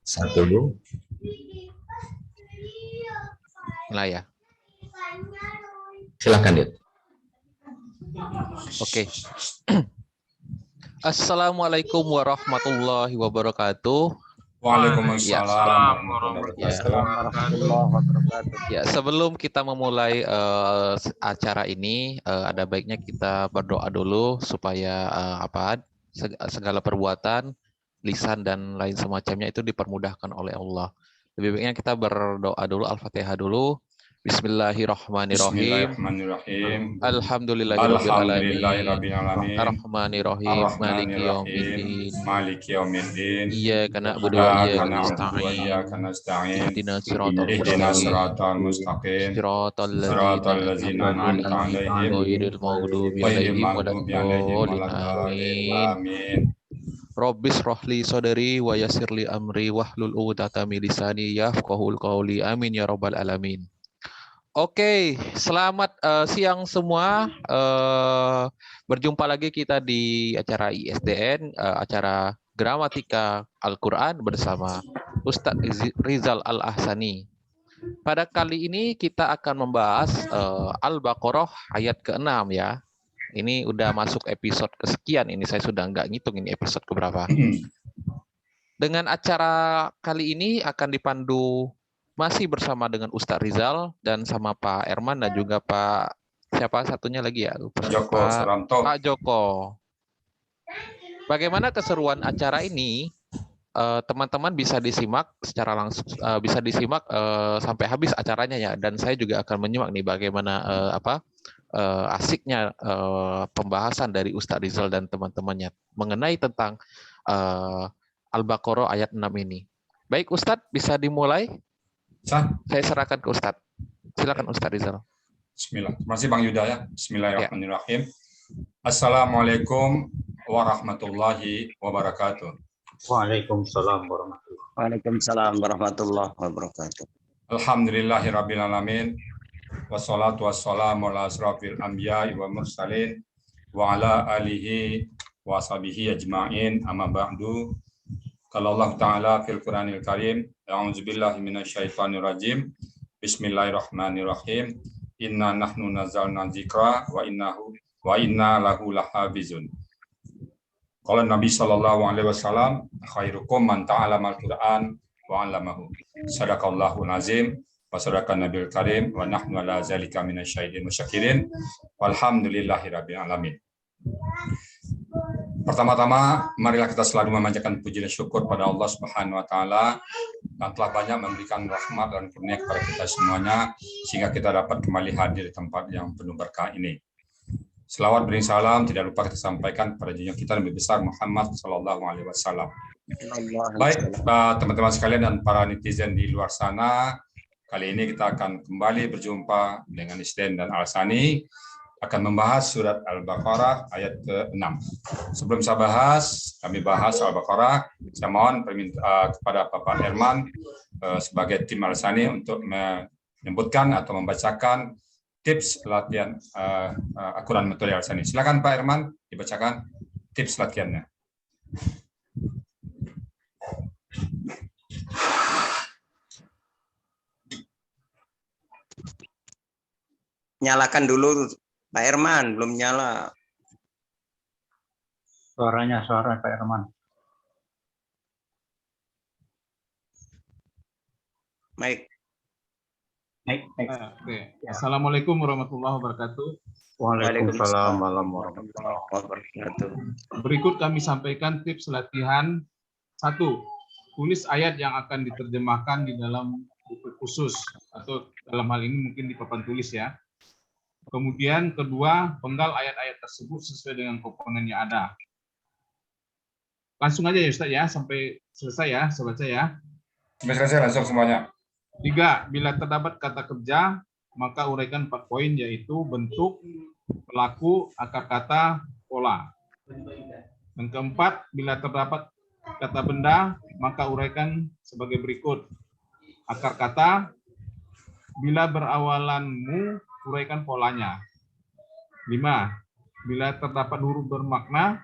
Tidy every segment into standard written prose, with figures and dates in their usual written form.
Satu. Mulai ya. Silakan, Dit. Oke. Assalamualaikum warahmatullahi wabarakatuh. Waalaikumsalam warahmatullahi wabarakatuh. Ya, sebelum kita memulai acara ini, ada baiknya kita berdoa dulu supaya segala perbuatan, lisan dan lain semacamnya itu dipermudahkan oleh Allah. Lebih baiknya kita berdoa dulu, Al-Fatihah dulu. Bismillahirrahmanirrahim. Alhamdulillahirabbil alamin. Arrahmanirrahim. Maliki yaumiddin. Iyyaka na'budu wa iyyaka nasta'in. Ihdinas siratal mustaqim. Siratal ladzina an'amta 'alaihim ghairil maghdubi 'alaihim waladdallin. Amin. Rabbis rohli sodari wa yasirli amri wahlul 'uqdatam min lisani yafqahul qawli. Amin ya rabbal alamin. Oke, selamat siang semua. Berjumpa lagi kita di acara ISDN, acara Gramatika Al-Quran bersama Ustadz Rizal Al-Ahsani. Pada kali ini kita akan membahas Al-Baqarah ayat ke-6 ya. Ini udah masuk episode kesekian, ini saya sudah nggak ngitung ini episode keberapa. Dengan acara kali ini akan dipandu masih bersama dengan Ustadz Rizal dan sama Pak Erman dan juga Pak siapa satunya lagi ya? Pak Joko. Bagaimana keseruan acara ini? Teman-teman bisa disimak secara langsung, bisa disimak sampai habis acaranya ya. Dan saya juga akan menyimak nih bagaimana asiknya pembahasan dari Ustadz Rizal dan teman-temannya mengenai tentang Al-Baqarah ayat 6 ini. Baik Ustadz, bisa dimulai? Saya serahkan ke Ustadz. Silakan Ustadz Rizal. Bismillah. Terima kasih Bang Yuda ya. Bismillahirrahmanirrahim. Assalamualaikum warahmatullahi wabarakatuh. Waalaikumsalam warahmatullahi wabarakatuh. Alhamdulillahirabbil alamin. Wassalatu wassalamu ala asrofil anbiya'i wa mursalin wa ala alihi wa sahbihi ajma'in amma ba'du. Kalau Allah Ta'ala fil Quranil Karim, a'udzubillahi minasyaitonir rajim. Bismillahirrahmanirrahim. Inna nahnu nazzalna dzikra wa inna lahu lahafizun. Qala Nabi sallallahu alaihi wasallam, khairukum man ta'allama al-Qur'an wa 'allamahu. Shadaqallahul azim wa sadaqan nabiyul karim wa nahnu ala zalika minasyaitonir musyakirin. Walhamdulillahirabbil alamin. Pertama-tama, marilah kita selalu memanjatkan puji dan syukur pada Allah Subhanahu wa taala yang telah banyak memberikan rahmat dan kurnia kepada kita semuanya sehingga kita dapat kembali hadir di tempat yang penuh berkah ini. Selawat beri salam tidak lupa kita sampaikan kepada junjungan kita Nabi besar Muhammad sallallahu alaihi wasallam. Baik, teman-teman sekalian dan para netizen di luar sana, kali ini kita akan kembali berjumpa dengan Isden dan Al-Sani akan membahas surat Al-Baqarah ayat ke-6. Sebelum saya bahas, kami bahas Al-Baqarah, saya mohon kepada Bapak Herman sebagai tim Al-Sani untuk menyebutkan atau membacakan tips latihan Al-Quran metode Al-Sani. Silakan Pak Herman dibacakan tips latihannya. Nyalakan dulu Pak Herman, belum nyala. Suara Pak Herman. Baik. Oke. Assalamualaikum warahmatullahi wabarakatuh. Waalaikumsalam warahmatullahi wabarakatuh. Berikut kami sampaikan tips latihan. 1. Tulis ayat yang akan diterjemahkan di dalam buku khusus atau dalam hal ini mungkin di papan tulis ya. Kemudian kedua, penggal ayat-ayat tersebut sesuai dengan komponen yang ada. Langsung aja ya Ustaz ya, sampai selesai ya, saya baca ya. Sampai selesai langsung semuanya. 3. Bila terdapat kata kerja, maka uraikan 4 poin yaitu bentuk, pelaku, akar kata, pola. Dan keempat, bila terdapat kata benda, maka uraikan sebagai berikut. Akar kata, bila berawalan mu, uraikan polanya. 5. Bila terdapat huruf bermakna,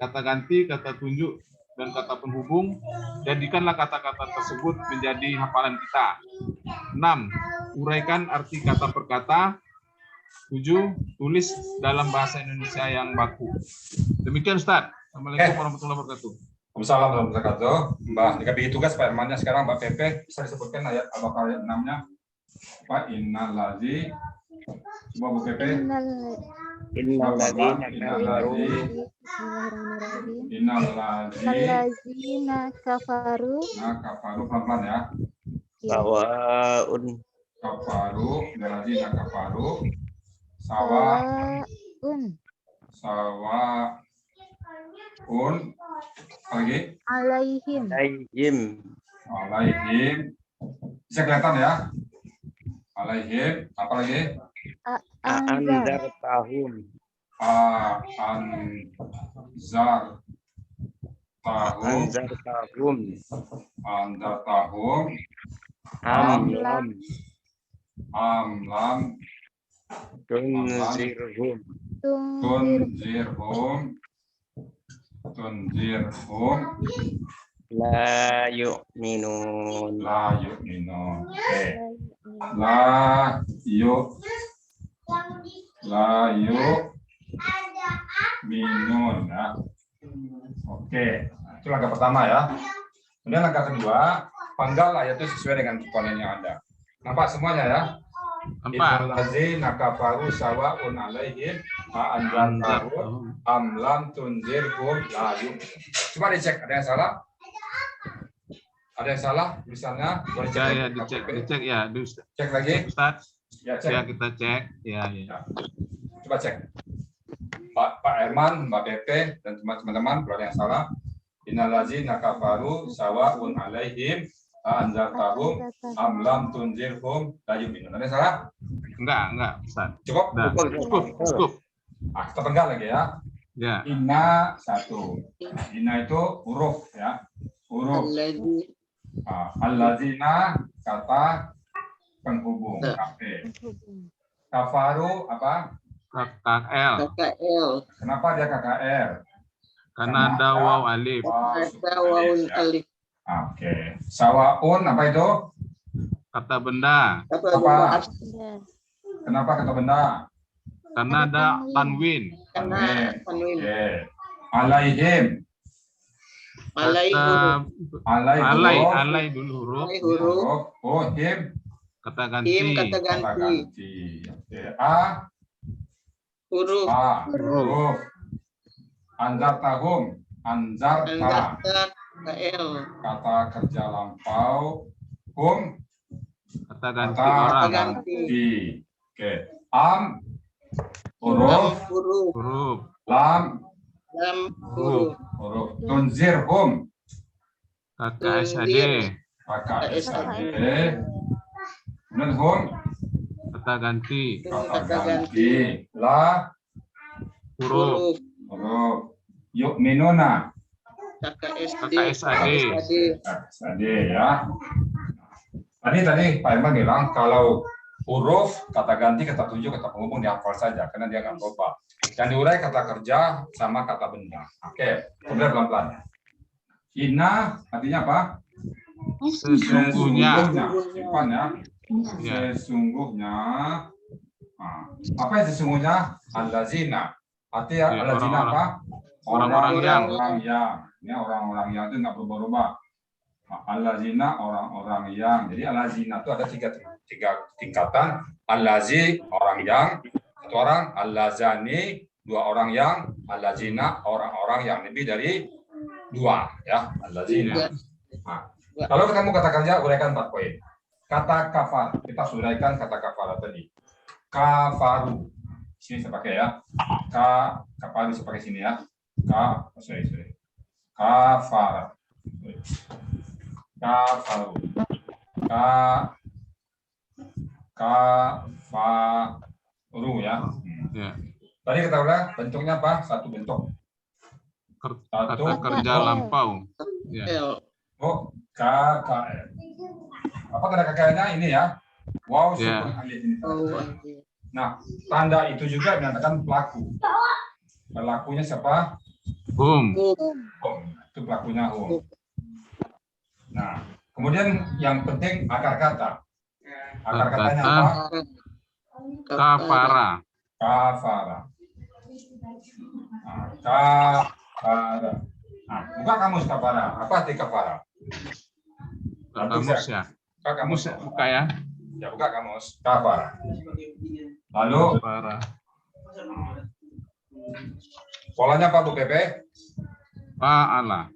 kata ganti, kata tunjuk, dan kata penghubung, jadikanlah kata-kata tersebut menjadi hafalan kita. 6. Uraikan arti kata per kata. 7. Tulis dalam bahasa Indonesia yang baku. Demikian Ustaz. Assalamualaikum warahmatullahi wabarakatuh. Waalaikumsalam warahmatullahi wabarakatuh. Mbak, jika bagi tugas Pak Hermannya sekarang, Mbak Pepe, bisa disebutkan ayat Al-Baqarah ayat 6-nya. Pak, innalazi. Coba Bu Pepe. Innalladzina kafaru pelan-pelan ya. Sawaun. Kafaru, innalladzina kafaru. Sawaun lagi alaihim alaihim. Bisa kelihatan ya? Alaihim, apa lagi? Anzartahum. Anzartahum. Amlam. Tunzirhum. Tunzirhum. La yu'minun. Oke. La yu'minun ya. Oke. Itu langkah pertama ya. Kemudian langkah kedua, panggal ayat itu sesuai dengan komponen yang ada. Nampak semuanya ya? Innalladzina kafaru sawa'un 'alaihim anzartahum am lam tunzirhum la yu'minun. Coba dicek, ada yang salah? Ada yang salah tulisannya? Boleh cek. Ya, dicek ya. Cek lagi. Ustaz. Ya, cek. Ya, kita cek. Ya. Coba cek. Pak Herman, Mbak Pepe, dan teman-teman, kalau ada yang salah. Innalladzina kafaru sawa'un 'alaihim anzartahum am lam tunzirhum la yu'minun. Ada yang salah? Enggak, Ustaz. Cukup? Nah, cukup. Kita penggal lagi ya. Ya. Inna 1. Inna itu huruf ya. Huruf. Alladzina kata penghubung. Kafaru apa? KKL. Kenapa dia KKL? Karena ada waw alif. Oke. Sawaun apa itu? Kata benda. Apa? Kenapa kata benda? Karena ada tanwin. Oke. Alaihim. Alai dulu huruf. Oh, him. Kata ganti. Oke. Huruf. Anzartahum. Anzarta. Kata kerja lampau. Hum. Kata ganti orang. Oke. Am. Huruf. Lam. Huruf. Tunzirhum. KKSAD. Kemudian hum. Kata ganti. La. Huruf. Yu'minuna. KKSAD. Ya. Tadi Pak Herman bilang kalau huruf, kata ganti, kata tujuh, kata penghubung dihafal saja karena dia nggak lupa. Yang diurai kata kerja sama kata benda. Oke, kemudian pelan-pelan. Inna artinya apa? Sesungguhnya. Simpan ya. Sesungguhnya. Apa yang sesungguhnya? Allazina. Artinya allazina apa? Orang-orang yang. Ini orang-orang yang itu nggak berubah-ubah. Allazina orang-orang yang. Jadi allazina itu ada tiga tingkatan. Allazi orang yang, satu orang. Allazani dua orang yang. Allazina orang-orang yang lebih dari dua ya. Allazina. Kalau ketemu kata kerja uraikan 4 poin. Kata kafar kita uraikan kata kafar tadi. Kafaru. Sini saya pakai ya. Kafaru saya pakai sini ya. Sorry. Kafar. Kafaru. Kafaru ya. Tadi kita ulang bentuknya apa? Satu bentuk. Kata kerja lampau. Ya. Oh, KKL. Apa tanda KKL-nya ini ya? Wow, super alif ini. Nah, tanda itu juga menyatakan pelaku. Pelakunya siapa? Hum. Itu Itu pelakunya hum. Nah, kemudian yang penting akar kata. Akar katanya kata apa? kafara. Kafara. Nah, kafara. Nah, buka kamus kafara. Apa arti kafara? Kamus ya. Buka kamus. Buka ya. Ya, buka kamus. Kafara. Lalu Kafara. polanya apa Bu Pepe? Fa'ala.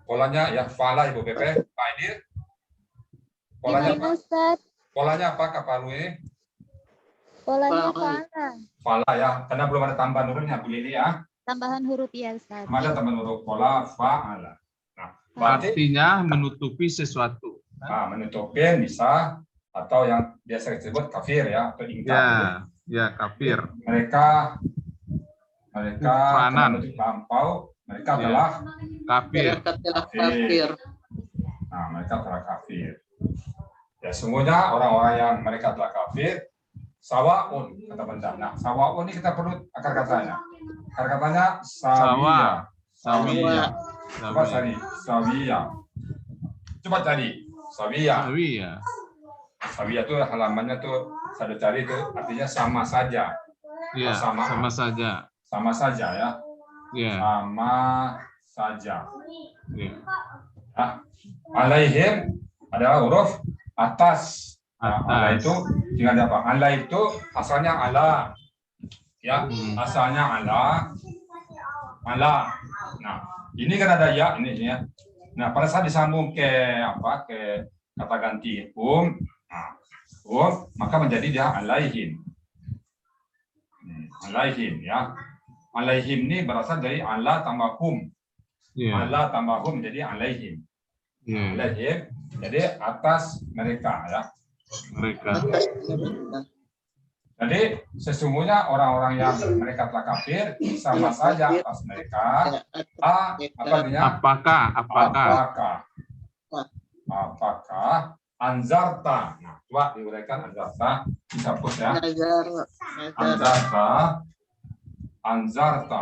Polanya ya fala Ibu Pepe. Pak Idir. Polanya apa? Gimana Ustaz? Polanya apa kafaru ini? Polanya fa'ala. Fala ya, karena belum ada tambahan hurufnya Bu Lili ya. Tambahan huruf ya Ustaz. Ada tambahan huruf pola fa'ala. Nah, berarti Artinya menutupi sesuatu. menutupin bisa atau yang biasa disebut kafir ya atau ingkar. Ya kafir. Mereka Kufranan. menutup lampau, mereka Ya. adalah Kafir. kafir. Nah, mereka telah kafir. Ya, semuanya orang-orang yang mereka telah kafir, sawaun kata benda. Nah, sawaun ini kita perlu akar katanya. Akar katanya sawiya. Sawiya. Coba cari sawiya. Coba cari sawiya. Sawiya. Sawiya itu halamannya tuh saya cari itu artinya sama saja. Ya, sama saja. Sama saja ya. Ya. Sama saja. Ya. Alaihim adalah huruf atas. Nah, Atas. ala itu tinggal ada apa? Ala itu asalnya ala. Ya, asalnya ala. Ala. Nah, ini kan ada ya ini ya. Nah, pada saat disambung ke apa? Ke kata ganti maka menjadi dia alaihim. Alaihim ya. Alaihim ini berasal dari ala tambah hum. Ya. Ala tambah hum menjadi alaihim. Ya. Alaihim jadi atas mereka ya. Mereka. Jadi sesungguhnya orang-orang yang mereka telah kafir sama saja atas mereka. Apa artinya? Apakah anzarta? Nah, coba diuraikan anzarta. Dihapus ya. Anzarta.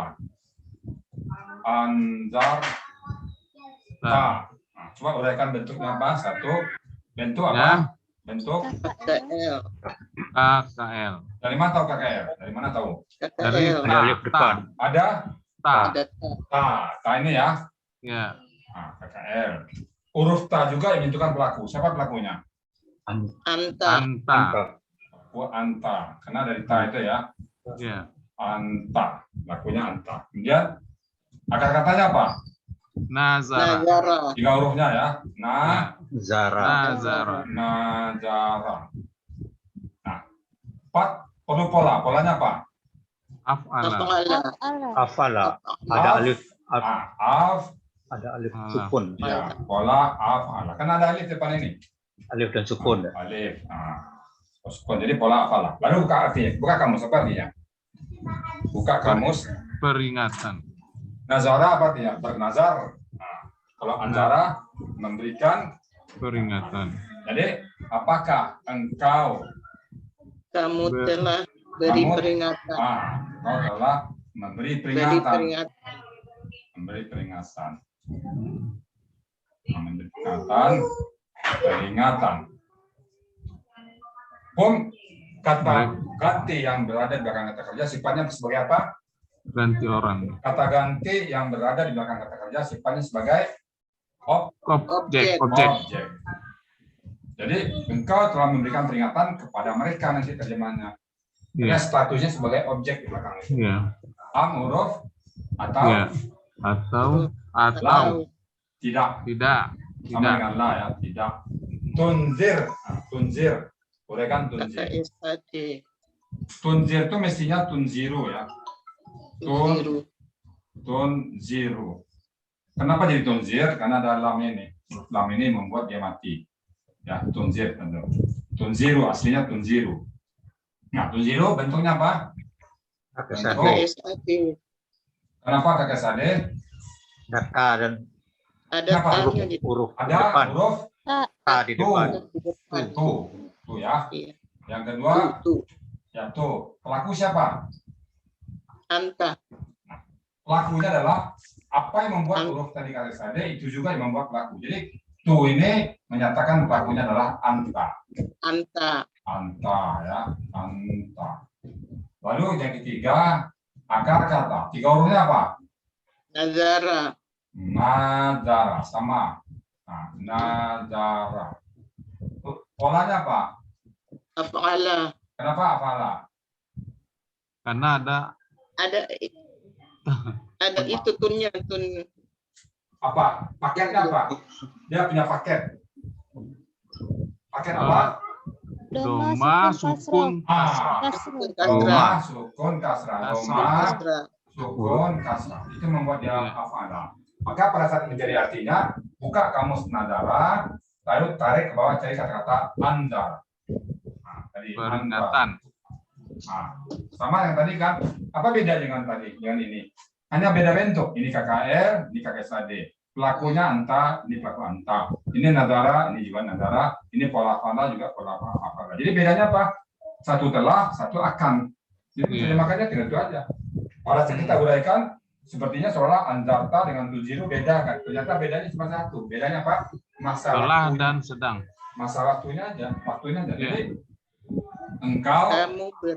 Nah, coba uraikan bentuknya apa? Satu. Bentuk apa? Ya. Bentuk KKL. dari mana tahu KKL? Dari mana tahu? Dari alif depan. Ada ta. ta ini ya. Ya. Nah, KKL. Huruf ta juga yang menentukan pelaku. Siapa pelakunya? Anta. Anta. Karena dari ta itu ya. Ya. Anta. Pelakunya anta. Kemudian akar katanya apa? Nazara. 3 hurufnya ya. Zara. Nazara. Najara. Nah, 4 perlu pola. Polanya apa? Af'ala. Afala. Ada alif. Ada alif sukun. Ya, pola afala. Kan ada alif depan ini. Alif dan sukun. Alif. Sukun. Jadi pola afala. Lalu buka artinya. Buka kamus apa artinya? Buka kamus. Peringatan. Nazara apa artinya? Bernazar. Nah, kalau anzara memberikan Peringatan. Jadi apakah engkau Kamu telah beri Kamu- peringatan. engkau telah memberi Beri peringatan. peringatan. Memberi peringatan. Memberi peringatan. Kata ganti yang berada di belakang kata kerja sifatnya sebagai apa? Ganti orang. Kata ganti yang berada di belakang kata kerja sifatnya sebagai Objek. objek. Jadi engkau telah memberikan peringatan kepada mereka nanti terjemahannya. Karena Ya. statusnya sebagai objek di belakang itu. Ya. Huruf atau Ya. Atau tidak. tidak. Sama dengan la ya, tidak. Tunzir. Tunzir. Uraikan Kata tunzir. istati. Tunzir itu mestinya tunziru ya. Tunziru. Tunziru. Kenapa jadi tunzir? Karena ada lam ini. Lam ini membuat dia mati. Ya, tunzir. Tunziru aslinya tunziru. Nah, tunziru bentuknya apa? Kakek Kata sade. istati. Kenapa kakek sade? Kata dan Ada Kenapa tanya di huruf Ada depan. huruf Ta di depan. depan. tuh ya. Iya. Yang kedua, Tuh. ya tuh. Pelaku siapa? Anta. Pelakunya adalah apa yang membuat huruf tadi kata sade itu juga yang membuat pelaku. Jadi tu ini menyatakan pelakunya adalah anta. Anta. Anta ya, anta. Lalu yang ketiga akar kata. 3 hurufnya apa? Nazara. Nadara sama. Nah, nadara. Polanya apa? Af'ala. Kenapa afala? Karena ada Ada itu tunnya, tun. Apa? Paketnya apa? Dia punya paket. Paket apa? doma sukun kasrah. Doma sukun kasrah. Doma Kasra. sukun kasrah. Itu membuat dia afala. Maka pada saat menjadi artinya, buka kamus nadara, lalu tarik ke bawah cari kata-kata andar. Nah, tadi Peringatan. Nah, sama yang tadi kan, apa beda dengan tadi, dengan ini? Hanya beda bentuk. Ini KKL, ini KKSAD. Pelakunya anta, ini pelaku anta. Ini nadara, ini juga nadara. Ini pola fala juga pola fala. Jadi bedanya apa? Satu telah, satu akan. Jadi makanya tidak itu aja. Pada saat kita uraikan, sepertinya seolah anjarta dengan tujiru beda kan. Ternyata bedanya cuma satu. Bedanya apa? Masa Telah waktunya. dan sedang. Masa waktunya aja. Waktunya aja. Jadi engkau Kamu beri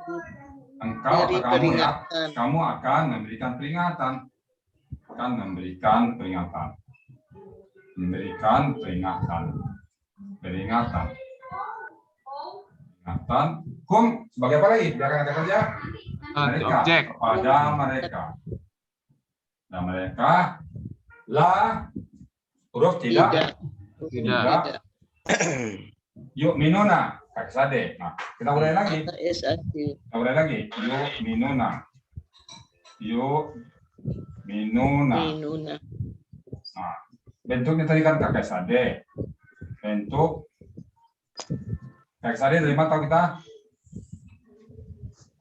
atau kamu ya, peringatan. kamu akan memberikan peringatan, peringatan. Kum sebagai apa lagi? Belakang kata kerja mereka, Objek. pada mereka, dan mereka lah huruf tidak. Tidak. Yuk minuna kaksade. Nah, kita mulai lagi. SAD. Kita mulai lagi. Yuk minuna. Minuna. Nah, bentuknya tadi kan kakek sade. Bentuk kakek sade dari mana tahu kita?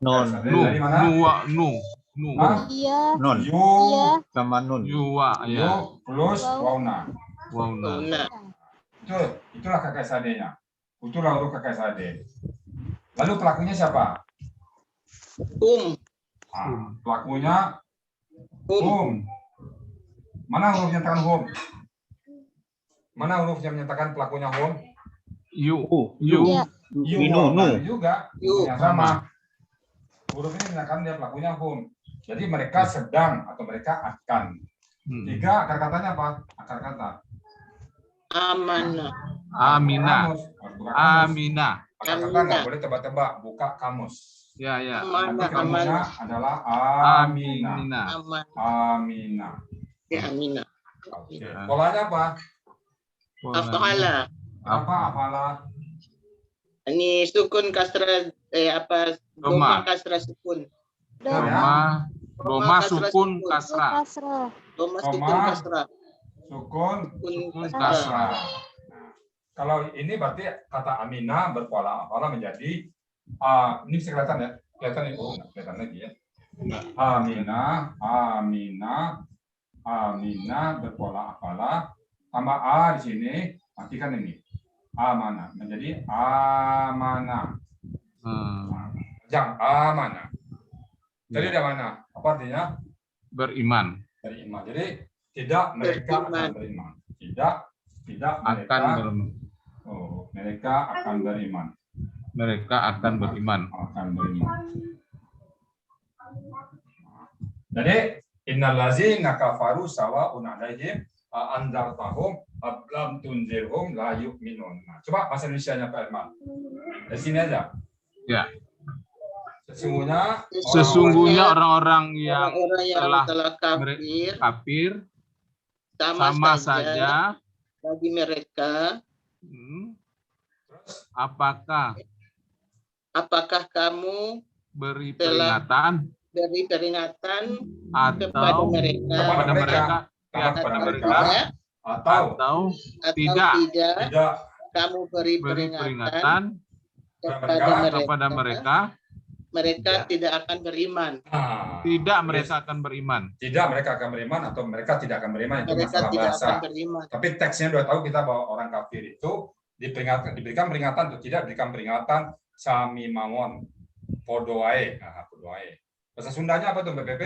Non. Kakek sade Nu, dari mana? nu. Hah? Iya. Non. Yu, Iya. Sama nun. Yuwa, yu ya. plus wauna. Wauna. Minuna. Itulah kakek sadenya. Itulah huruf kakek sade. Lalu pelakunya siapa? Nah, pelakunya hum. Mana huruf yang menyatakan hum? Mana huruf yang menyatakan pelakunya hum? Yu. Iya. Yu, Minu, nu. juga. Yu. Yang sama. Huruf ini menyatakan dia pelakunya hum. Jadi mereka sedang atau mereka akan. 3 akar katanya apa? Akar kata. Amanah. Amina. Amina. Akar kata nggak boleh tebak-tebak. Buka kamus. Ya, ya. Nanti Amanah. kamusnya Amanah. adalah Amina. Amina. Aman. Amina. Ya, Aminah. Oke. Polanya apa? Af'ala. Apa apalah? Ini sukun kasra Doma. doma kasra sukun. Doma. Doma sukun kasrah. Kasrah. Doma Doma. sukun kasra. Sukun Sukun kasra. kasra. Kalau ini berarti kata Amina berpola menjadi ini bisa kelihatan ya? Kelihatan ya? Oh, nggak kelihatan lagi ya. Amina berpola apalah tambah a di sini, matikan ini. Amanah menjadi amanah. Jangan amanah. Jadi ada mana? Apa artinya? Beriman. Beriman. Jadi tidak mereka akan beriman. Tidak mereka Akan beriman. mereka akan beriman. Mereka akan beriman. Akan beriman. Jadi innal ladzina kafaru sawa'un 'alaihim anzartahum am lam tunzirhum la yu'minun. Nah, coba bahasa Indonesianya Pak Irman. Di sini aja. Ya. Sesungguhnya orang-orang yang Orang-orang yang telah telah kafir kafir sama sama saja saja. bagi mereka. Apakah kamu beri telah peringatan beri peringatan atau kepada mereka kepada mereka atau atau tidak kamu beri beri peringatan peringatan kepada mereka Tidak. tidak akan beriman. tidak mereka akan beriman. Tidak mereka akan beriman atau mereka tidak akan beriman itu Mereka masalah tidak bahasa. akan beriman. Tapi teksnya sudah tahu kita bahwa orang kafir itu diberikan peringatan atau tidak diberikan peringatan sami mawon podoae. Nah, podoae. Bahasa Sundanya apa tuh BPP?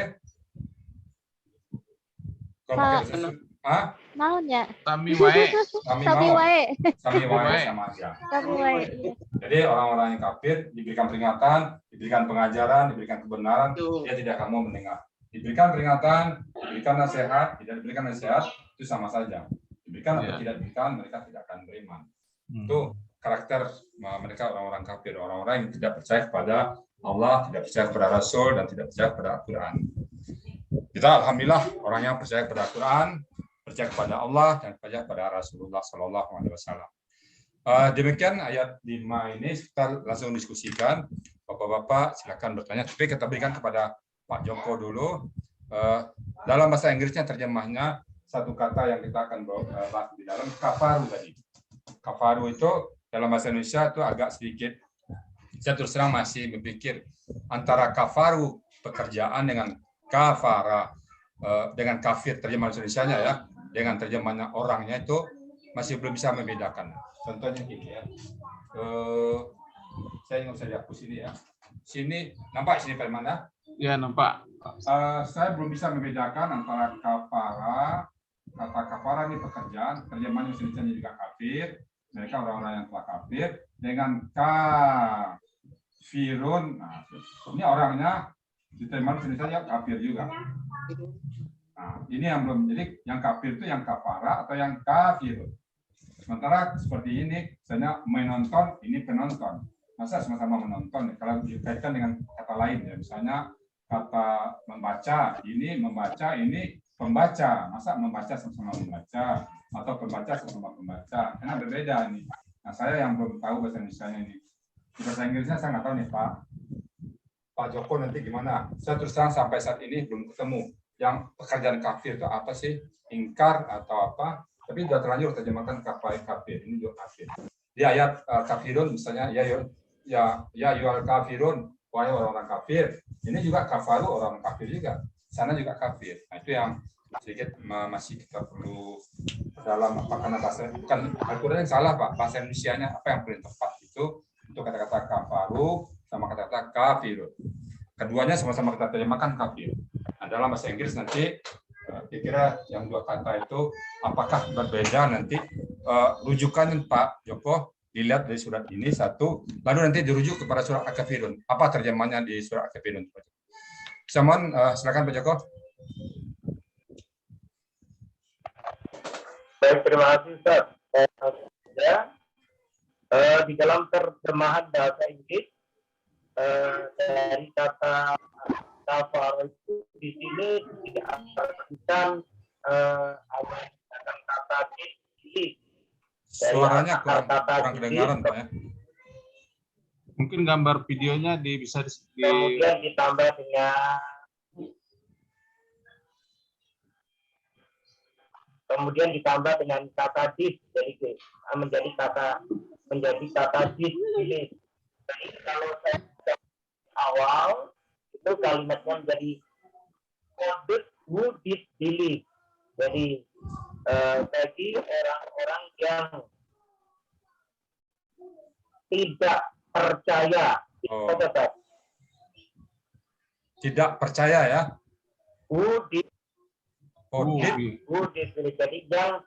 Kalau Pak. pakai bahasa Sunda, Naon ya? Sami wae. sami Sabi mau, wae. sami wae sama aja. Sabi wae. Iya. Jadi orang-orang yang kafir diberikan peringatan, diberikan pengajaran, diberikan kebenaran, dia tidak akan mau mendengar. Diberikan peringatan, diberikan nasihat, tidak diberikan nasihat, itu sama saja. Diberikan atau Iya. tidak diberikan, mereka tidak akan beriman. Hmm. Itu karakter mereka orang-orang kafir, orang-orang yang tidak percaya kepada Allah, tidak percaya kepada Rasul, dan tidak percaya kepada Al-Quran. Kita alhamdulillah orang yang percaya kepada Al-Quran, percaya kepada Allah, dan percaya kepada Rasulullah Sallallahu Alaihi Wasallam. Demikian ayat 5 ini kita langsung diskusikan. Bapak-bapak silakan bertanya. Tapi kita berikan kepada Pak Joko dulu. Dalam bahasa Inggrisnya terjemahnya satu kata yang kita akan bahas di dalam kafaru tadi. Kafaru itu dalam bahasa Indonesia itu agak sedikit, saya terus terang masih berpikir antara kafaru pekerjaan dengan kafara dengan kafir terjemahan Indonesianya ya, dengan terjemahannya orangnya itu masih belum bisa membedakan. Contohnya gini ya, saya nggak bisa dihapus ini ya. Sini nampak sini Pak Mana? Ya nampak. Saya belum bisa membedakan antara kafara, kata kafara ini pekerjaan, terjemahan Indonesia juga kafir, mereka orang-orang yang telah kafir, dengan kafirun, nah, ini orangnya diterjemahan Indonesia kafir juga. Nah, ini yang belum, jadi yang kafir itu yang kafara atau yang kafirun. Sementara seperti ini, misalnya menonton, ini penonton. Masa sama-sama menonton? Kalau dikaitkan dengan kata lain, ya misalnya kata membaca, ini pembaca. Masa membaca sama-sama membaca? Atau pembaca sama-sama pembaca? Karena berbeda nih. Nah, saya yang belum tahu bahasa Indonesia ini. Di bahasa Inggrisnya saya nggak tahu nih, Pak. Pak Joko nanti gimana? Saya terus terang sampai saat ini belum ketemu. Yang pekerjaan kafir itu apa sih? Ingkar atau apa? Tapi sudah terlanjur terjemahkan kafir. Ini juga kafir. Di ayat kafirun misalnya ya yual kafirun, wahai orang-orang kafir. Ini juga kafaru orang kafir juga. Sana juga kafir. Nah, itu yang sedikit masih kita perlu dalam apa karena bahasa bukan Al-Qur'an yang salah Pak. Bahasa Indonesianya apa yang paling tepat itu untuk kata-kata kafaru sama kata-kata kafirun. Keduanya sama-sama kita terjemahkan kafir. Nah, dalam bahasa Inggris nanti kira-kira yang dua kata itu apakah berbeda nanti rujukannya Pak Joko dilihat dari surat ini satu, lalu nanti dirujuk kepada surat Al-Kafirun. Apa terjemahannya di surat Al-Kafirun? Saman, silakan Pak Joko. Baik, terima kasih Ustaz. Di dalam terjemahan bahasa Inggris dari kata kafar itu di sini diartikan kata pilih. Suaranya kurang kedengaran Pak ya. Mungkin gambar videonya bisa kemudian ditambah dengan kata dis, jadi menjadi kata dis ini. Jadi kalau saya awal itu kalimatnya menjadi kode who did believe. Jadi bagi orang-orang yang tidak percaya. Oh. Tidak percaya ya. Who did jadi yang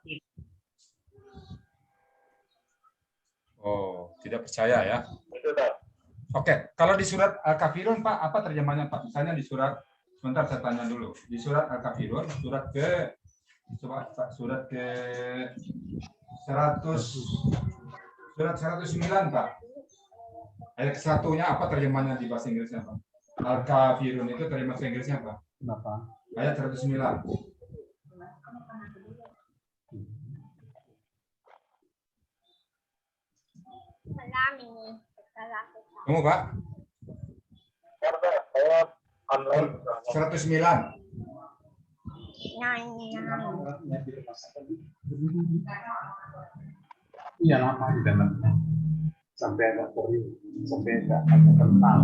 tidak percaya ya. itu Pak. Oke, kalau di surat Al-Kafirun Pak, apa terjemahannya Pak? Misalnya di surat, sebentar saya tanya dulu. Di surat Al-Kafirun, surat ke 109 Pak. Ayat ke-1-nya apa terjemahannya di bahasa Inggrisnya Pak? Al-Kafirun itu terjemahan bahasa Inggrisnya apa? Kenapa? Ayat 109. Kamu Pak? Saya online 109. Iya lama di dalamnya. Sampai agak kering, sampai agak kental.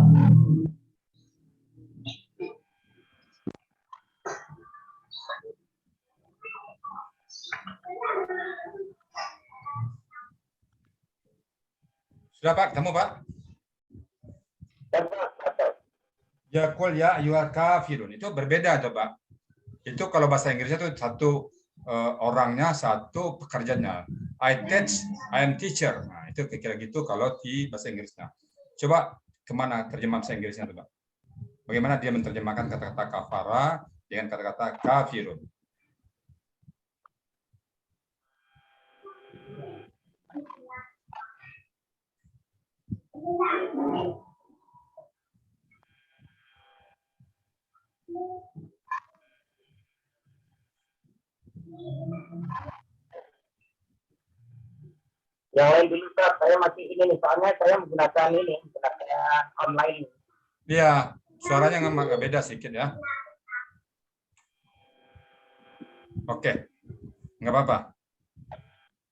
Sudah Pak, kamu Pak? Ya kul ya ayyuhal kafirun itu berbeda tuh Pak. Itu kalau bahasa Inggrisnya itu satu orangnya, satu pekerjanya. I teach, I am teacher. Nah, itu kira-kira gitu kalau di bahasa Inggrisnya. Coba kemana terjemahan bahasa Inggrisnya coba? Bagaimana dia menerjemahkan kata-kata kafara dengan kata-kata kafirun? Yang lain dulu Ustaz, saya masih ini nih, soalnya saya menggunakan online. Iya, suaranya agak beda sedikit ya. Oke, nggak apa-apa.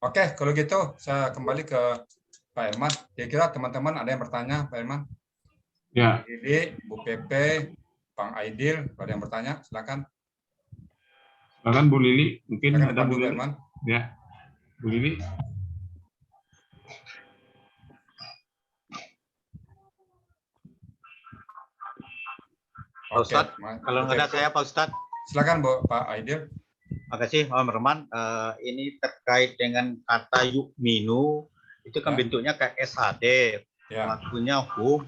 Oke, kalau gitu saya kembali ke Pak Herman. Kira-kira teman-teman ada yang bertanya, Pak Herman? Ya. Jadi, Bu Pepe, Bang Aidil, ada yang bertanya? Silakan. Silakan Bu Lili, mungkin Silakan ada Pak Bu Lili. Herman. Ya, Bu Lili. Pak Ustadz, kalau nggak ada saya Pak Ustadz. Silakan Pak Aidil. Makasih Om Herman. Ini terkait dengan kata yu'minu, itu kan Ya. bentuknya kayak SAD, Ya. waktunya hu.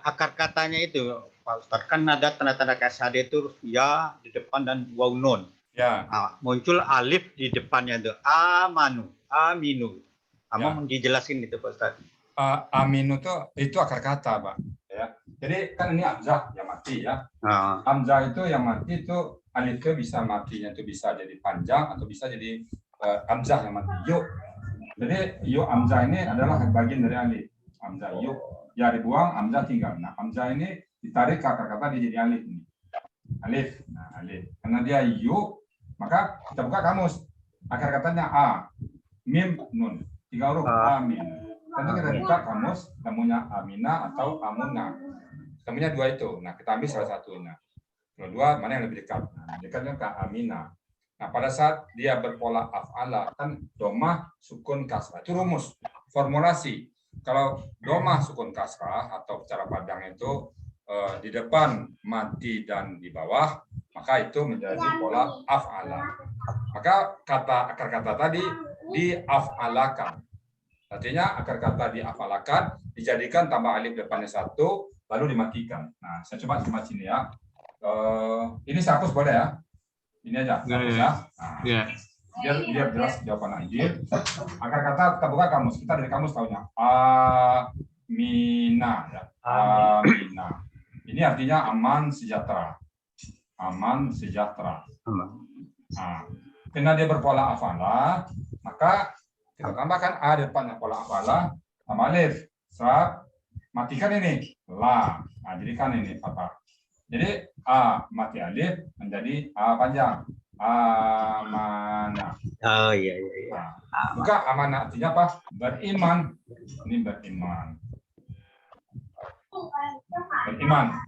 Akar katanya itu Pak Ustadz, kan ada tanda-tanda kayak SAD itu ya di depan dan waw nun. Ya. Nah, muncul alif di depannya itu amanu, aminu. Kamu dijelasin itu Pak Ustadz. Aminu itu akar kata, Pak. Ya. Jadi kan ini hamzah yang mati ya. Hamzah itu yang mati itu alifnya bisa matinya itu bisa jadi panjang atau bisa jadi hamzah yang mati. Yuk. Jadi yuk hamzah ini adalah bagian dari alif. Hamzah yuk ya dibuang, hamzah tinggal. Nah, hamzah ini ditarik ke akar kata dia jadi alif ini. Alif. Nah, alif. Karena dia yuk, maka kita buka kamus. Akar katanya a, mim, nun. 3 huruf amin. Tentu kita buka kamus, temunya amina atau amuna. Temunya 2 itu. Nah, kita ambil salah satunya. Kalau 2, mana yang lebih dekat? Nah, dekatnya ke amina. Nah, pada saat dia berpola af'ala, kan domah, sukun, kasrah. Itu rumus, formulasi. Kalau domah, sukun, kasrah, atau secara padang itu di depan, mati, dan di bawah, maka itu menjadi pola af'ala. Maka akar kata tadi diaf'alakan. Artinya akar kata diafalakan dijadikan tambah alif depannya 1 lalu dimatikan. Nah, saya coba sini ya. Ini saya hapus boleh ya? Ini aja. Hapus ya. Nah, biar jelas jawaban Aidil. Akar kata kita buka kamus. Kita dari kamus tahunya amina ya. Amina. Ini artinya aman sejahtera. Aman sejahtera. Nah, karena dia berpola afala, maka kita tambahkan a di depannya pola afala, tambah alif, serap, matikan ini, la. Nah, jadikan ini apa? Jadi a mati alif menjadi a panjang, amanah. Oh iya. Nah, buka amanah artinya apa? Beriman. Ini beriman. Beriman.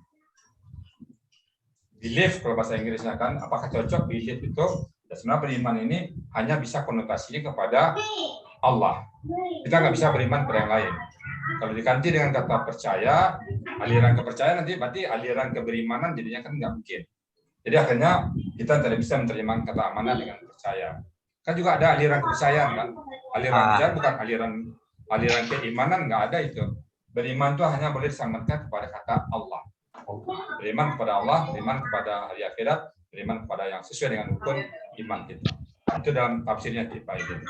Belief kalau bahasa Inggrisnya kan, apakah cocok belief itu? Dan sebenarnya beriman ini hanya bisa konotasinya kepada Allah. Kita nggak bisa beriman kepada yang lain. Kalau diganti dengan kata percaya, aliran kepercayaan nanti berarti aliran keberimanan jadinya kan nggak mungkin. Jadi akhirnya kita tidak bisa menerjemahkan kata amanah dengan percaya. Kan juga ada aliran kepercayaan kan. Aliran kepercayaan bukan aliran keimanan, nggak ada itu. Beriman itu hanya boleh disamakan kepada kata Allah. Beriman kepada Allah, beriman kepada hari akhirat, beriman kepada yang sesuai dengan rukun iman kita. Itu dalam tafsirnya di Pak Aidil.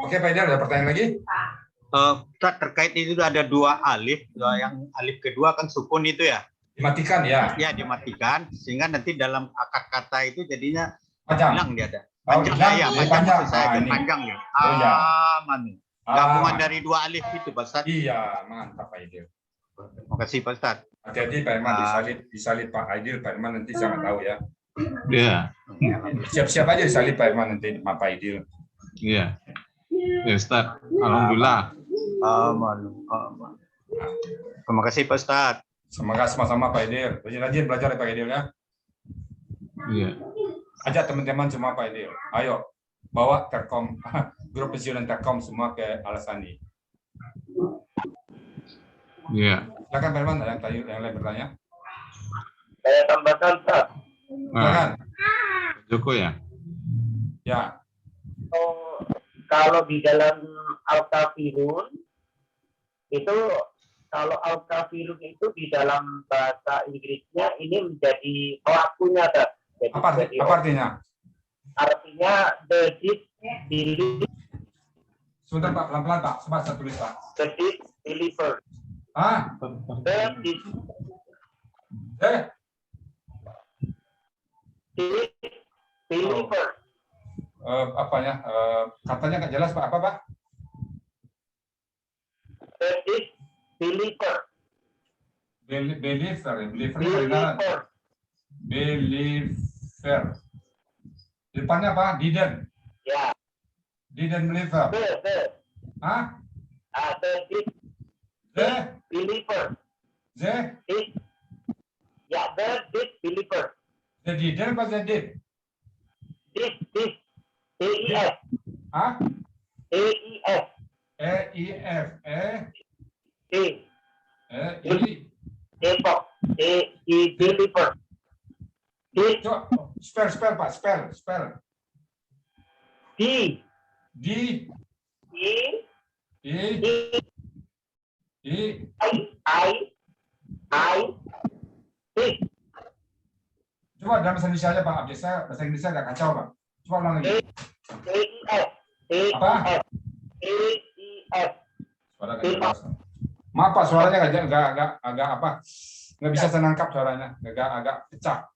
Oke Pak Aidil, ada pertanyaan lagi? Terkait itu ada 2 alif, yang alif kedua kan sukun itu ya? Dimatikan ya? Ya dimatikan, sehingga nanti dalam akar kata itu jadinya panjang. Hilang dia ada. Panjang ya, panjang. Nah, panjang ya. ya. Aman. Gabungan dari 2 alif itu Pak Ustadz. Iya, mantap Pak Aidil. Terima kasih Pak Ustadz. Hati-hati Pak Herman disalib Pak Aidil, Pak Herman nanti saya nggak tahu ya. Iya. Siap-siap aja disalib Pak Herman nanti Pak Aidil. Iya. Ya Ustaz, alhamdulillah. Aman. Terima kasih Pak Ustadz. Semoga sama-sama Pak Aidil. Rajin-rajin belajar ya Pak Aidil ya. Iya. Ajak teman-teman semua Pak Aidil. Ayo bawa Telkom, grup pensiunan Telkom semua ke Alasani. Iya. Silakan Pak Herman, ada yang lain bertanya? Saya tambahkan Ustaz. Silakan. Joko ya? Ya. Oh, kalau di dalam Al-Kafirun itu, kalau Al-Kafirun itu di dalam bahasa Inggrisnya ini menjadi pelakunya, Kak. Jadi Apa artinya? Artinya the disbeliever. Sebentar Pak, pelan-pelan Pak. Coba saya tulis Pak. The disbeliever. Ah? The disbeliever. Apanya? Katanya nggak jelas Pak. Apa Pak? The disbeliever. Believer. Believer. Depannya apa? Didn't. Ya. Didn't believer. Hah? The disbeliever. The disbeliever. The didn't apa the did? This. A-I-S. Hah? A-I-S. E-I-F. Believer. Spell Pak, spell. D. D. E. E. E. I. This. Coba dalam bahasa Indonesia aja Pak. Bahasa Inggrisnya agak kacau Pak. Coba ulang lagi. A-I-S. Apa? A-I-S. Suara nggak jelas. Maaf Pak, suaranya agak apa? Nggak bisa saya nangkap suaranya. Agak pecah.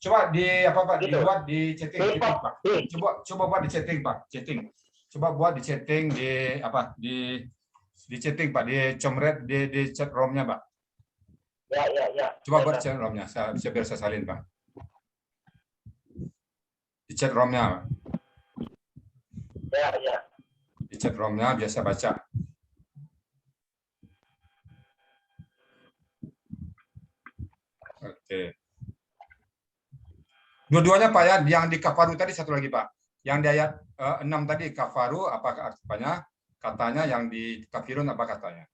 Coba dibuat di chatting Pak. Coba buat di chatting Pak. Coba buat di chatting di chatting Pak, di comret di chat romnya Pak. Ya. Coba buat chat romnya, biar saya salin Pak. Di chat romnya Pak. Ya. Di chat romnya biasa baca. Oke. Dua-duanya Pak ya, yang di kafaru tadi satu lagi Pak. Yang di ayat 6 tadi kafaru apa artinya? Katanya yang di kafirun apa katanya?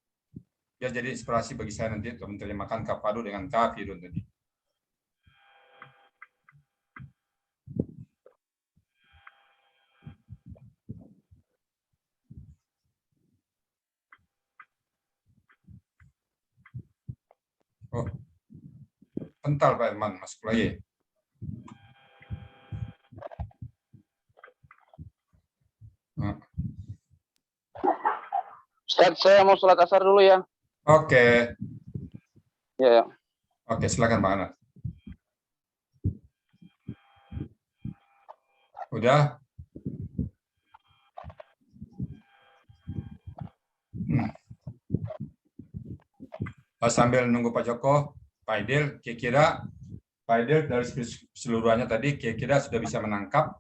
Ya jadi inspirasi bagi saya nanti untuk menerjemahkan kafaru dengan kafirun tadi. Oh, kental Pak Irman, masuk lagi. Ustaz, saya mau sholat asar dulu ya. Oke. Ya. Oke, silakan Pak Anas. Udah? Sambil nunggu Pak Joko, Pak Aidil, kira-kira Pak Aidil dari seluruhannya tadi kira-kira sudah bisa menangkap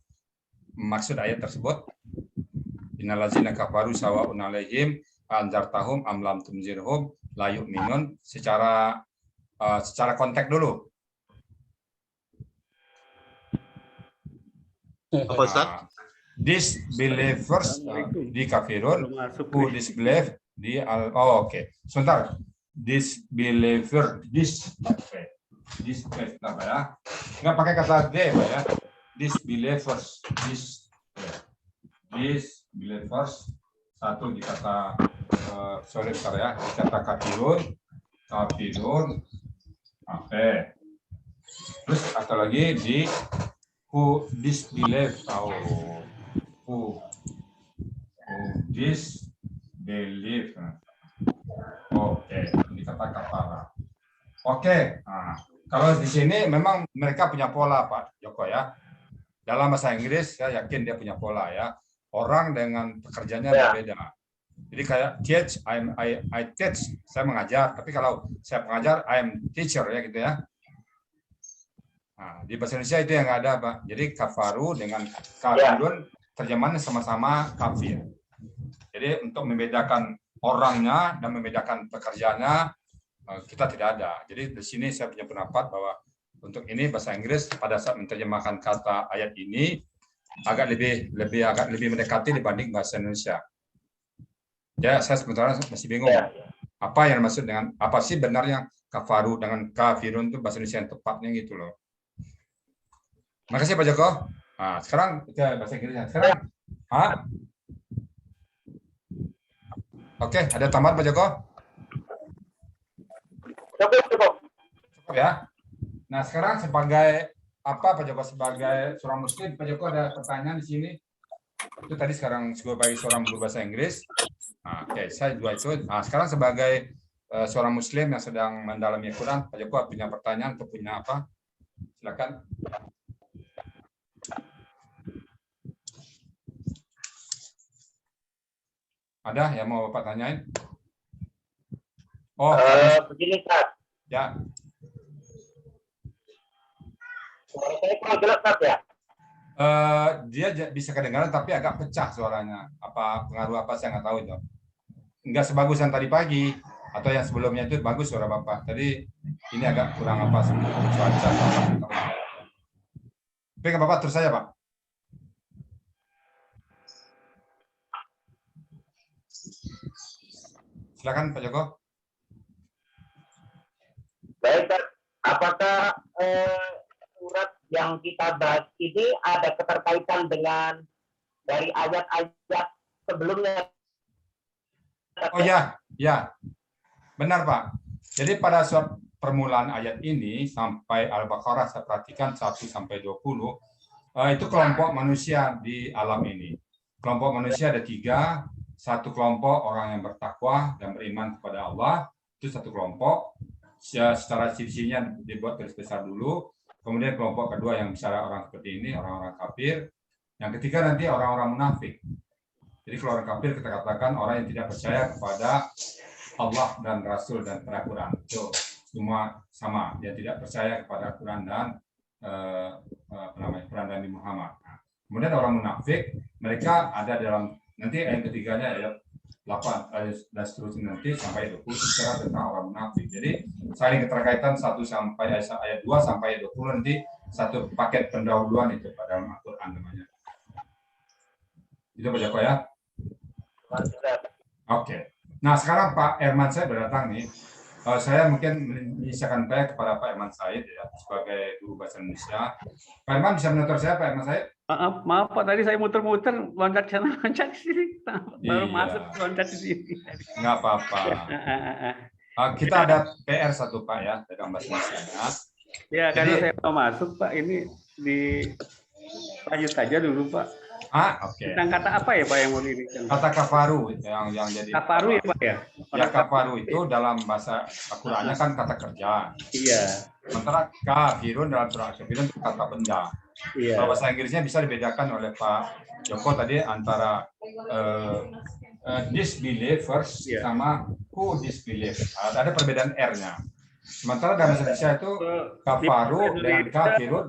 maksud ayat tersebut. Innallazina kafaru sawa'un 'alaihim anzartahum am lam tunzirhum la yu'minun, secara konteks dulu. Apa Ustaz? Disbelievers di kafirun, who disbelieve di oke. Sebentar. Disbeliever, apa ya? Nggak pakai kata D Pak ya. Disbelievers, disbelievers satu di kata di kata kafirun, oke. Terus atau lagi di who disbelieve, who disbelieve. Oke, di kata kafara. Oke, nah, kalau di sini memang mereka punya pola Pak Joko ya. Dalam bahasa Inggris saya yakin dia punya pola ya. Orang dengan pekerjaannya berbeda. Jadi kayak teach, I teach, saya mengajar. Tapi kalau saya pengajar, I am teacher ya gitu ya. Nah, di bahasa Indonesia itu yang nggak ada Pak. Jadi kafaru dengan kafirun terjemahannya sama-sama kafir. Jadi untuk membedakan orangnya dan membedakan pekerjaannya kita tidak ada. Jadi di sini saya punya pendapat bahwa untuk ini bahasa Inggris pada saat menerjemahkan kata ayat ini agak lebih mendekati dibanding bahasa Indonesia. Ya, saya sebenarnya masih bingung. Apa yang dimaksud dengan apa sih benarnya kafaru dengan kafirun itu bahasa Indonesia yang tepatnya gitu loh. Makasih Pak Joko. Nah, sekarang ke bahasa Inggrisnya. Sekarang, Oke, ada tambahan Pak Joko? Cukup. Cukup ya. Nah, sekarang sebagai apa Pak Joko, sebagai seorang Muslim, Pak Joko ada pertanyaan di sini. Itu tadi sekarang sebagai seorang guru bahasa Inggris. Nah, oke, saya juga itu. Nah, sekarang sebagai seorang Muslim yang sedang mendalami Al-Quran, Pak Joko punya pertanyaan atau punya apa? Silakan. Ada yang mau Bapak tanyain? Oh, begini Ustaz. ya. Suara saya kurang jelas Ustaz ya? Dia bisa kedengaran tapi agak pecah suaranya. Apa pengaruh apa saya nggak tahu itu. Nggak sebagus yang tadi pagi atau yang sebelumnya itu bagus suara Bapak. Tadi ini agak kurang apa cuaca. Tapi nggak Bapak terus saja Pak. Silakan Pak Joko. Baik, Pak. Apakah surat yang kita bahas ini ada keterkaitan dengan dari ayat-ayat sebelumnya? Oh ya, benar Pak. Jadi pada surat permulaan ayat ini sampai Al-Baqarah saya perhatikan 1 sampai 20 itu kelompok manusia di alam ini. Kelompok manusia ada 3. Satu kelompok orang yang bertakwa dan beriman kepada Allah, itu satu kelompok. Secara ciri-cirinya dibuat garis besar dulu. Kemudian kelompok kedua yang bicara orang seperti ini, orang-orang kafir. Yang ketiga nanti orang-orang munafik. Jadi kalau orang kafir kita katakan orang yang tidak percaya kepada Allah dan Rasul dan Al-Quran. Itu semua sama. Dia tidak percaya kepada Al-Quran dan Quran Nabi Muhammad. Nah, kemudian orang munafik, mereka ada dalam nanti ayat ketiganya ayat 8 dan seterusnya nanti sampai 20 bicara tentang orang munafik. Jadi saling keterkaitan 1 sampai ayat 2 sampai ayat 20 nanti satu paket pendahuluan itu pada Al-Quran namanya. Itu Pak Joko ya. Oke. Nah sekarang Pak Herman Said berdatang nih. Saya mungkin menyisakan Pak kepada Pak Herman Said ya sebagai guru bahasa Indonesia. Pak Herman bisa menonton saya Pak Herman Said? Maaf Pak, tadi saya muter-muter loncat sana loncat sini, baru masuk loncat di sini. Nggak apa-apa. Kita ada PR satu Pak ya dalam bahasa Indonesia. Ya karena saya mau masuk Pak, ini di lanjut saja dulu Pak. Oke. Tentang kata apa ya Pak yang mau dirikan? Kata kafaru yang jadi. Kafaru ya Pak ya? Ya kafaru itu dalam bahasa Al-Qur'annya kan kata kerja. Iya. Sementara kafirun dalam surah Al-Kafirun itu kata benda. Iya. Kalau bahasa Inggrisnya bisa dibedakan oleh Pak Joko tadi antara disbelievers sama who disbelieve. Ada perbedaan R-nya. Sementara dalam bahasa Indonesia itu kafaru dan kafirun.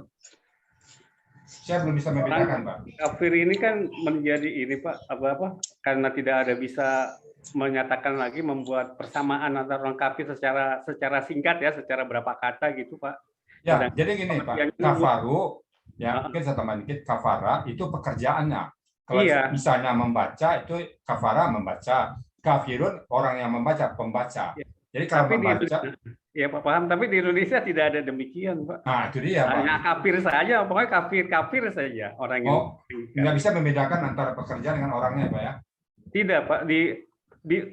Saya belum bisa membedakan, Pak. Kafir ini kan menjadi ini Pak, apa karena tidak ada bisa menyatakan lagi membuat persamaan antara orang kafir secara singkat ya, secara berapa kata gitu Pak. Ya, jadi gini Pak, kafaru ya mungkin saya tambah dikit, kafara itu pekerjaannya. Kalau misalnya membaca itu kafara membaca, kafirun orang yang membaca pembaca. Jadi kalau membaca ya Pak paham, tapi di Indonesia tidak ada demikian Pak. Nah itu dia Pak. Hanya kafir saja, pokoknya kafir saja orang yang. Nggak bisa membedakan antara pekerjaan dengan orangnya Pak ya? Tidak Pak,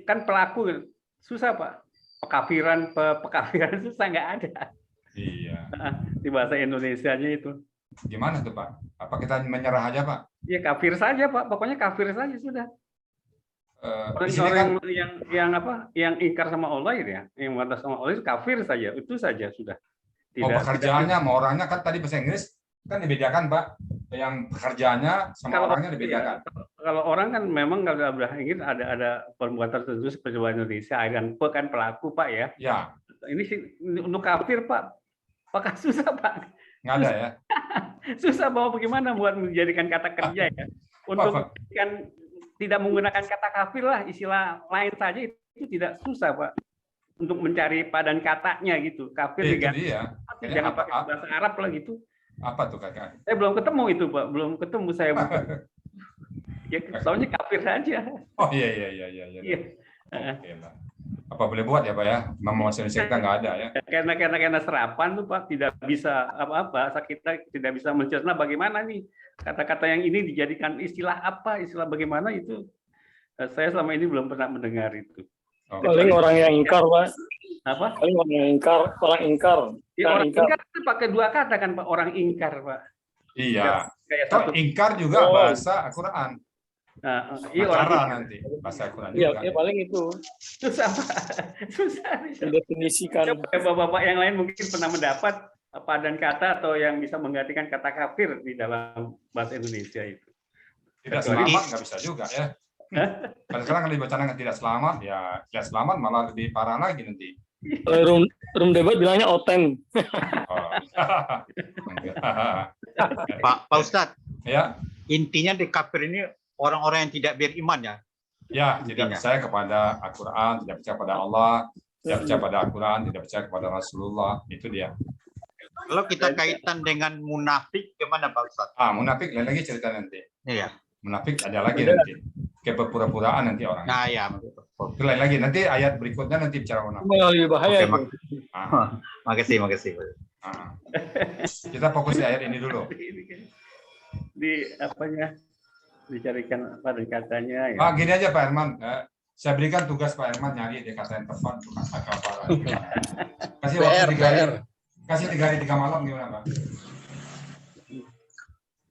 kan pelaku susah Pak. Pekafiran susah nggak ada. Iya. Di bahasa Indonesianya itu. Gimana tuh Pak? Apa kita menyerah aja Pak? Ya kafir saja Pak, pokoknya kafir saja sudah. Orang yang ingkar sama Allah itu ya, yang batas sama Allah itu kafir saja, itu saja sudah. Pekerjaannya sama orangnya kan tadi bahasa Inggris kan dibedakan Pak, yang pekerjaannya sama orangnya dibedakan. Kalau orang kan memang kalau bahasa Inggris ada perbuatan tertentu seperti bahasa Indonesia, kan pelaku Pak ya. Ya. Ini sih untuk kafir Pak, apakah susah Pak? Nggak ada ya. Susah bahwa bagaimana buat menjadikan kata kerja ya. Untuk kan tidak menggunakan kata kafir lah, istilah lain saja itu tidak susah Pak untuk mencari padan katanya gitu. Kafir jangan pakai bahasa Arab lah gitu. Apa tuh Kakak? Saya belum ketemu itu Pak, belum ketemu saya bukan. Ya soalnya kafir saja. Oh iya. Iya. Oke lah. Apa boleh buat ya Pak ya? Memang bahasa Indonesia kita nggak ada ya. Karena serapan tuh Pak tidak bisa bahasa kita tidak bisa mencerna bagaimana nih kata-kata yang ini dijadikan istilah apa, istilah bagaimana itu saya selama ini belum pernah mendengar itu. Paling orang yang ingkar, Pak. Apa? Paling orang yang ingkar, orang ingkar. Ya, orang ingkar itu pakai dua kata kan Pak, orang ingkar Pak. Iya. Toh ingkar juga bahasa Al-Quran. Iya orang nanti bahasa Al-Quran. Iya, ya, paling itu. Susah Pak. Susah. Definisikan. Bapak-bapak yang lain mungkin pernah mendapat padan kata atau yang bisa menggantikan kata kafir di dalam bahasa Indonesia itu. Tidak selamat nggak bisa juga ya. Kan sekarang kalau dibaca tidak selamat, ya tidak selamat malah lebih parah lagi nanti. Room debat bilangnya oteng. Pak Ustadz, ya intinya di kafir ini orang-orang yang tidak beriman ya. Ya, tidak percaya kepada Al-Quran, tidak percaya kepada Allah, tidak percaya pada Al-Quran, tidak percaya kepada Rasulullah, itu dia. Kalau kita kaitan dengan munafik, gimana Pak Ustadz? Munafik lain lagi cerita nanti. Iya. Munafik ada lagi nanti. Kayak berpura-puraan nanti orang. Nah, ya. Itu lain lagi. Nanti ayat berikutnya nanti bicara munafik. Lebih bahaya. Makasih. Kita fokus di ayat ini dulu. Di apanya? Dicarikan pada katanya ya. Gini aja Pak Herman. Saya berikan tugas Pak Herman nyari di kata yang tepat untuk kata kafarat. Kasih waktu 3 hari. Kasih 3 hari 3 malam gimana Pak?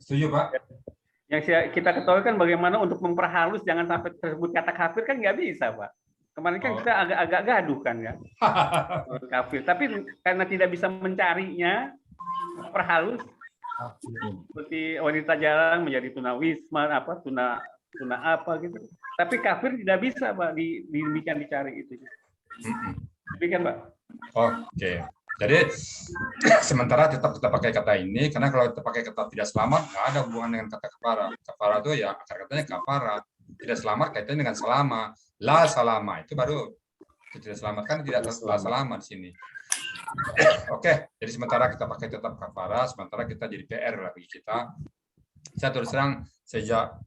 Setuju Pak? Yang kita ketahui kan bagaimana untuk memperhalus jangan sampai tersebut kata kafir kan nggak bisa Pak. Kemarin kan kita agak gaduh kan ya. Kafir. Tapi karena tidak bisa mencarinya perhalus seperti wanita jalan menjadi tunawisma tuna apa gitu. Tapi kafir tidak bisa Pak demikian dicari itu. Demikian Pak. Oke. Jadi sementara tetap kita pakai kata ini karena kalau kita pakai kata tidak selamat nggak ada hubungan dengan kata kafara. Kafara itu ya akar katanya kafara. Tidak selamat kaitannya dengan selama. La salama itu baru tidak selamat kan tidak la salama di sini. Oke, jadi sementara kita pakai tetap kafara, sementara kita jadi PR bagi kita. Saya terus terang sejak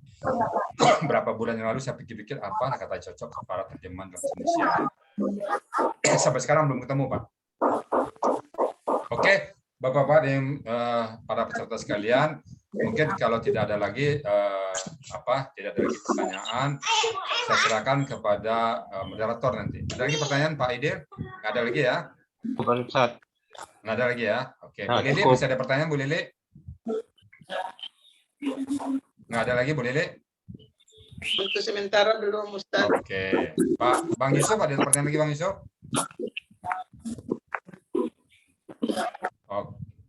berapa bulan yang lalu saya pikir-pikir apa kata cocok kafara terjemahan dalam Indonesia. Sampai sekarang belum ketemu Pak. Oke, Bapak-bapak dan para peserta sekalian, mungkin kalau tidak ada lagi pertanyaan, saya serahkan kepada moderator nanti. Ada lagi pertanyaan Pak Idil? Nggak ada lagi ya? Bukan Ustaz. Nggak ada lagi ya? Oke, Bu Lili, bisa ada pertanyaan Bu Lili? Nggak ada lagi Bu Lili? Untuk sementara belum Ustaz. Oke, Pak Bang Yusuf, ada pertanyaan lagi Bang Yusuf?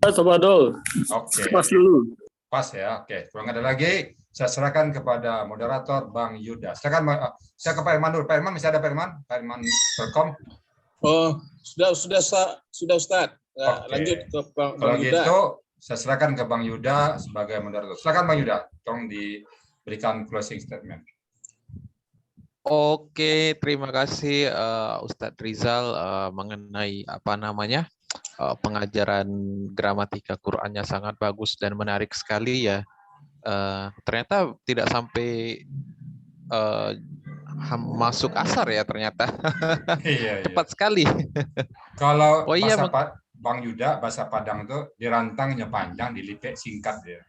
Coba dulu. Oke. Pas dulu. Pas ya. Oke. Kalau nggak ada lagi, saya serahkan kepada moderator Bang Yuda. Silakan. Saya ke Pak Herman dulu. Pak Herman, masih ada Pak Herman? Pak Herman Telkom. Oh, sudah Ustaz. Lanjut ke Bang Kalau Yuda. gitu, saya serahkan ke Bang Yuda sebagai moderator. Silakan Bang Yuda. Tolong diberikan closing statement. Oke, terima kasih Ustadz Rizal mengenai pengajaran gramatika Qur'annya sangat bagus dan menarik sekali ya. Ternyata tidak sampai masuk asar ya ternyata. Iya. Tepat sekali. Kalau Bang Yuda, bahasa Padang itu dirantangnya panjang, dilipet singkat ya.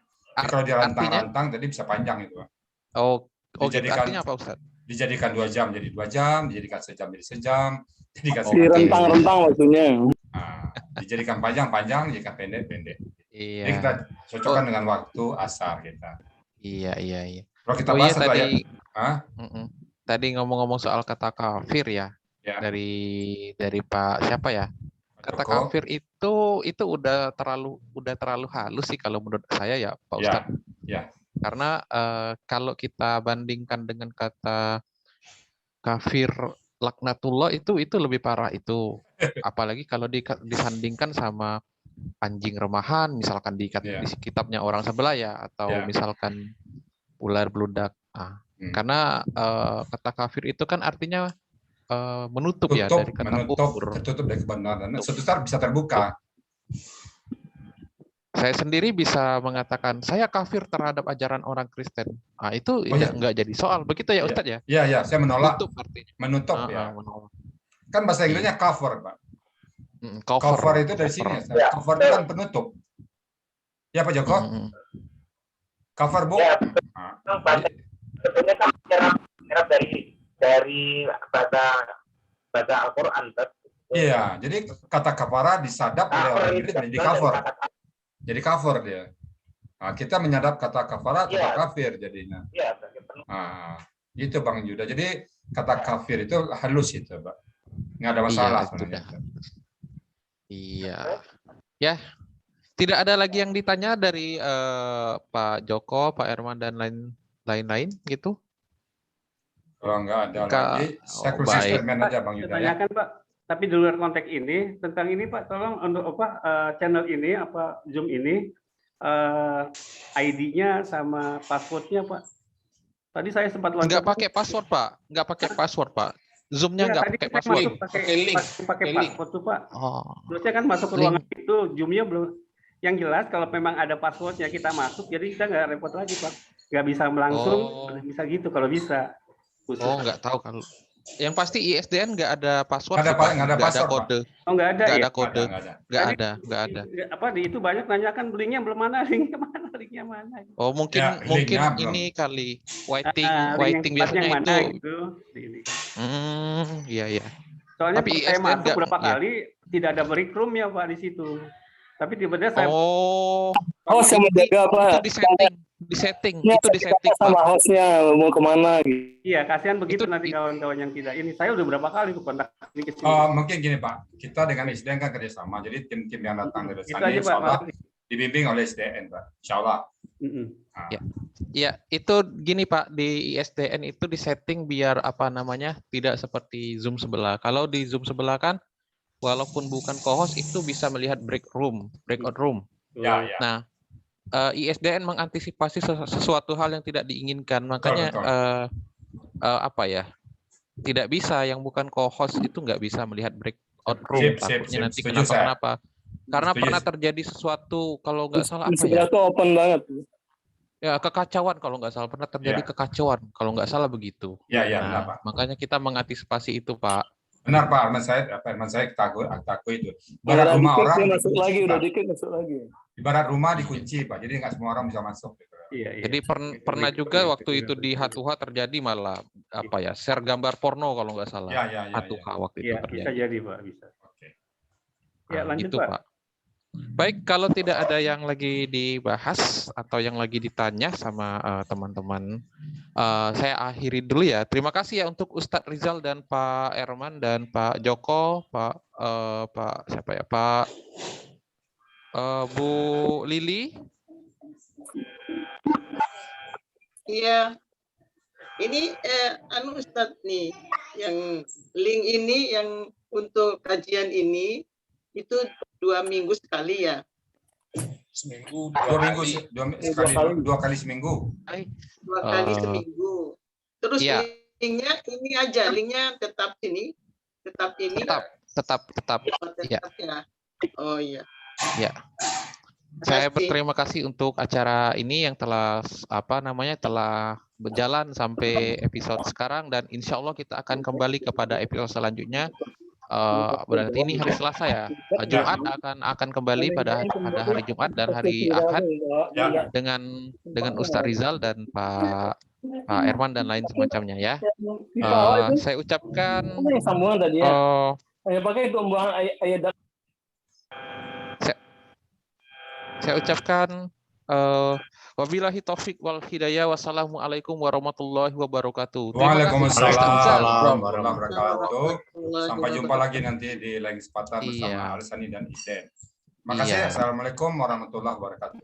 Kalau dirantang-rantang tadi bisa panjang itu. Artinya apa Ustaz? Dijadikan 2 jam jadi 2 jam, dijadikan sejam jadi sejam, direntang-rentang maksudnya. Dijadikan panjang-panjang, dijadikan pendek-pendek. Iya. Jadi kita cocokkan dengan waktu asar kita. Iya. Kalau kita bahas tadi ngomong-ngomong soal kata kafir ya. Dari Pak siapa ya? Kata kafir itu udah terlalu halus sih kalau menurut saya ya Pak Ustadz. Ya. Karena kalau kita bandingkan dengan kata kafir laknatullah itu lebih parah itu. Apalagi kalau disandingkan sama anjing remahan, misalkan di kitabnya orang sebelah ya, atau misalkan ular beludak. Karena kata kafir itu kan artinya menutup ya dari kata kufur. Tertutup dari kebenaran. Suatu saat bisa terbuka. Saya sendiri bisa mengatakan saya kafir terhadap ajaran orang Kristen. Itu nggak jadi soal, begitu ya Ustadz ya? Iya, saya menolak. Menutup artinya. Menutup ya. Menolak. Kan bahasa Inggrisnya cover, Pak. Cover. Cover itu dari sini. Ya. Cover itu kan penutup. Ya Pak Joko? Cover, Bu. Ya, sebetulnya kan menyerap dari bahasa Al-Quran. Iya, jadi kata kafara disadap oleh orang Inggris menjadi cover. Jadi cover dia. Nah, kita menyadap kata kafara kata kafir jadinya. Iya, nah, gitu Bang Yuda. Jadi kata kafir itu halus itu, Pak. Nggak ada masalah sebenarnya. Iya. Ya. Tidak ada lagi yang ditanya dari Pak Joko, Pak Herman dan lain-lain gitu? Kalau nggak ada lagi, saya closing statement aja Bang Yuda. Tanyakan Pak, tapi di luar konteks ini, tentang ini Pak, tolong untuk channel ini, Zoom ini, ID-nya sama password-nya Pak. Tadi saya sempat nggak pakai password Pak, nggak pakai password Pak. Zoom-nya nggak pakai password. Pakai link. Pakai password tuh Pak. Terusnya kan masuk ke ruangan itu, Zoom-nya belum. Yang jelas kalau memang ada password-nya kita masuk, jadi kita nggak repot lagi Pak. Nggak bisa langsung, bisa gitu kalau bisa. Khusus. Nggak tahu kalau. Yang pasti ISDN nggak ada password, nggak ada password, kode. Oh nggak ada nggak ya? ada kode, nggak ada. Apa di itu banyak nanyakan linknya belum mana, linknya mana? Oh mungkin ini kali waiting biasanya itu. Iya. Soalnya tapi saya masuk berapa kali tidak ada break room ya Pak di situ. Tapi tiba-tiba saya saya menjaga Pak. Di setting itu di setting sama hostnya mau kemana gitu. Iya, kasihan begitu nanti kawan-kawan yang tidak ini. Saya udah berapa kali tuh kontak ini ke sini. Mungkin gini Pak, kita dengan SDN kan kerjasama. Jadi tim-tim yang datang dari sana insya Allah dibimbing oleh SDN Pak. Insya Allah. Ya, itu gini Pak, di ISDN itu di setting biar tidak seperti Zoom sebelah. Kalau di Zoom sebelah kan walaupun bukan co-host itu bisa melihat breakout room. Ya. Nah, ISDN mengantisipasi sesuatu hal yang tidak diinginkan, makanya tidak bisa yang bukan co-host itu nggak bisa melihat breakout room. Takutnya nanti kenapa? Karena pernah terjadi sesuatu kalau nggak salah itu open banget. Ya kekacauan kalau nggak salah pernah terjadi kekacauan kalau nggak salah begitu. Benar, Pak. Makanya kita mengantisipasi itu Pak. Benar Pak, Herman saya takut itu. Ibarat rumah orang masuk lagi, udah dikit masuk lagi. Ibarat rumah dikunci Pak, jadi nggak semua orang bisa masuk. Iya. Jadi pernah juga waktu itu di Hatuha terjadi malah share gambar porno kalau nggak salah. Hatuha waktu itu terjadi. Bisa jadi Pak, bisa. Ya lanjut gitu, Pak. Baik, kalau tidak ada yang lagi dibahas atau yang lagi ditanya sama teman-teman, saya akhiri dulu ya. Terima kasih ya untuk Ustadz Rizal dan Pak Herman dan Pak Joko, Pak Bu Lili. Iya, ini Ustadz nih, yang link ini yang untuk kajian ini itu 2 minggu sekali ya? Seminggu, 2 minggu sekali, 2 kali seminggu. 2 kali seminggu. Terus linknya ini aja, linknya tetap ini. Tetap. Ya. Oh iya. Ya. Saya berterima kasih untuk acara ini yang telah telah berjalan sampai episode sekarang, dan insya Allah kita akan kembali kepada episode selanjutnya. Berarti ini hari Selasa ya. Jumat akan kembali pada hari Jumat dan hari Ahad dengan Ustadz Rizal dan Pak Herman dan lain semacamnya ya. Saya ucapkan saya ucapkan wabillahi taufik wal hidayah. Wassalamualaikum warahmatullahi wabarakatuh. Waalaikumsalam warahmatullahi wabarakatuh. Sampai jumpa lagi nanti di lain kesempatan bersama Alisani dan Iden. Makasih. Assalamualaikum warahmatullahi wabarakatuh.